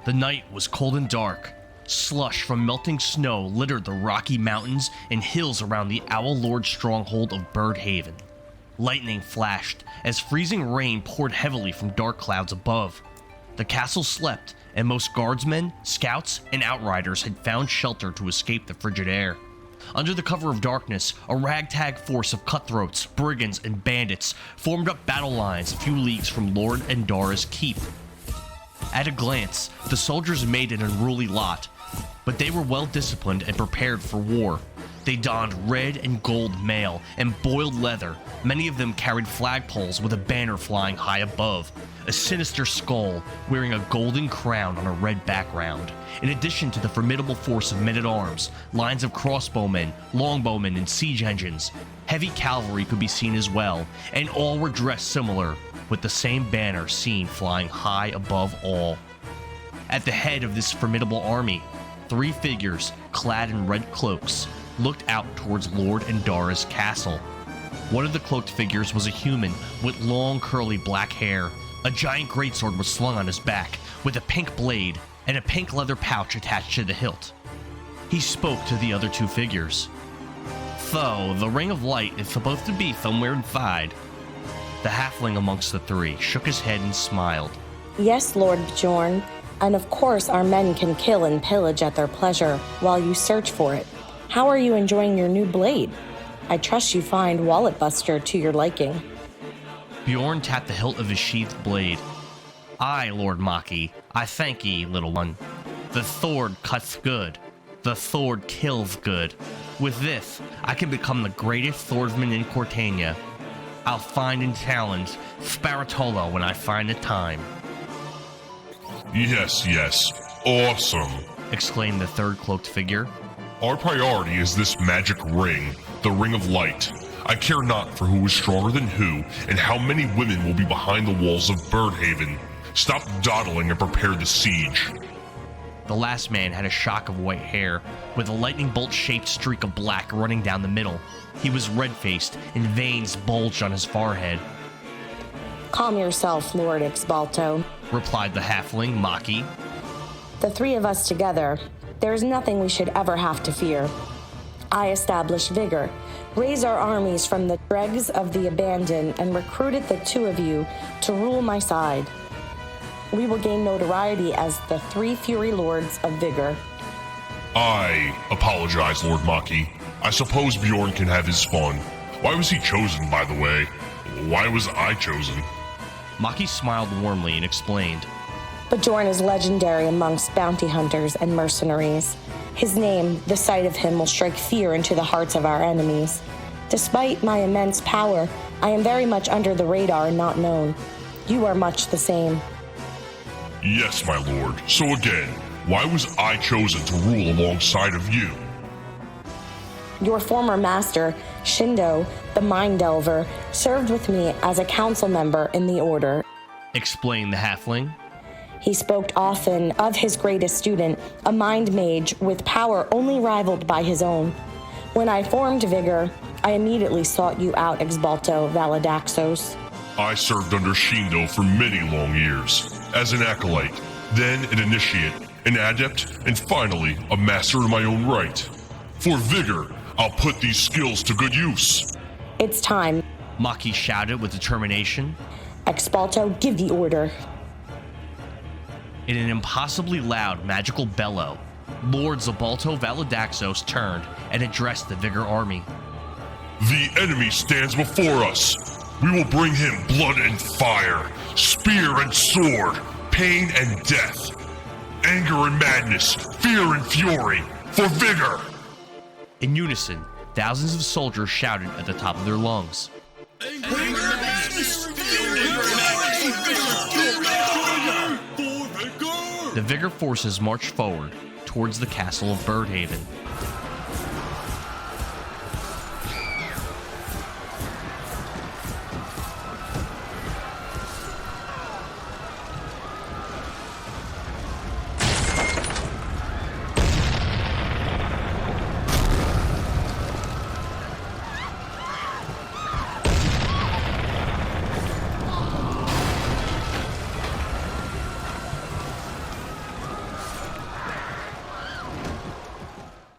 The night was cold and dark. Slush from melting snow littered the rocky mountains and hills around the Owl Lord stronghold of Birdhaven. Lightning flashed as freezing rain poured heavily from dark clouds above. The castle slept, and most guardsmen, scouts, and outriders had found shelter to escape the frigid air. Under the cover of darkness, a ragtag force of cutthroats, brigands, and bandits formed up battle lines a few leagues from Lord Endara's keep. At a glance, the soldiers made an unruly lot, but they were well disciplined and prepared for war. They donned red and gold mail and boiled leather. Many of them carried flagpoles with a banner flying high above, a sinister skull wearing a golden crown on a red background. In addition to the formidable force of men-at-arms, lines of crossbowmen, longbowmen, and siege engines, heavy cavalry could be seen as well, and all were dressed similar, with the same banner seen flying high above all. At the head of this formidable army, 3 figures, clad in red cloaks, looked out towards Lord Endara's castle. One of the cloaked figures was a human with long curly black hair. A giant greatsword was slung on his back, with a pink blade and a pink leather pouch attached to the hilt. He spoke to the other 2 figures. "So, the Ring of Light is supposed to be somewhere inside." The halfling amongst the 3 shook his head and smiled. "Yes, Lord Bjorn, and of course our men can kill and pillage at their pleasure while you search for it. How are you enjoying your new blade? I trust you find Wallet Buster to your liking." Bjorn tapped the hilt of his sheathed blade. "Aye, Lord Maki, I thank ye, little one. The sword cuts good. The sword kills good. With this, I can become the greatest swordsman in Cortania. I'll find and challenge Sparatola when I find the time." Yes, awesome, exclaimed the 3rd cloaked figure. "Our priority is this magic ring, the Ring of Light. I care not for who is stronger than who, and how many women will be behind the walls of Birdhaven. Stop dawdling and prepare the siege." The last man had a shock of white hair, with a lightning bolt-shaped streak of black running down the middle. He was red-faced, and veins bulged on his forehead. "Calm yourself, Lord Exbalto," replied the halfling, Maki. "The 3 of us together, there is nothing we should ever have to fear. I established vigor, raised our armies from the dregs of the abandoned, and recruited the 2 of you to rule my side. We will gain notoriety as the 3 Fury Lords of Vigor." "I apologize, Lord Maki. I suppose Bjorn can have his fun. Why was he chosen, by the way? Why was I chosen?" Maki smiled warmly and explained. "Bjorn is legendary amongst bounty hunters and mercenaries. His name, the sight of him, will strike fear into the hearts of our enemies. Despite my immense power, I am very much under the radar and not known. You are much the same." "Yes, my lord. So again, why was I chosen to rule alongside of you?" "Your former master, Shindo, the Mind Delver, served with me as a council member in the Order," explained the halfling. "He spoke often of his greatest student, a mind mage with power only rivaled by his own. When I formed Vigor, I immediately sought you out, Exbalto Valadaxos." "I served under Shindo for many long years, as an acolyte, then an initiate, an adept, and finally a master in my own right. For Vigor, I'll put these skills to good use." "It's time," Maki shouted with determination. "Exbalto, give the order." In an impossibly loud magical bellow, Lord Zabalto Valadaxos turned and addressed the Vigor army. "The enemy stands before us. We will bring him blood and fire, spear and sword, pain and death, anger and madness, fear and fury, for Vigor." In unison, thousands of soldiers shouted at the top of their lungs. The Vigor forces marched forward towards the castle of Birdhaven.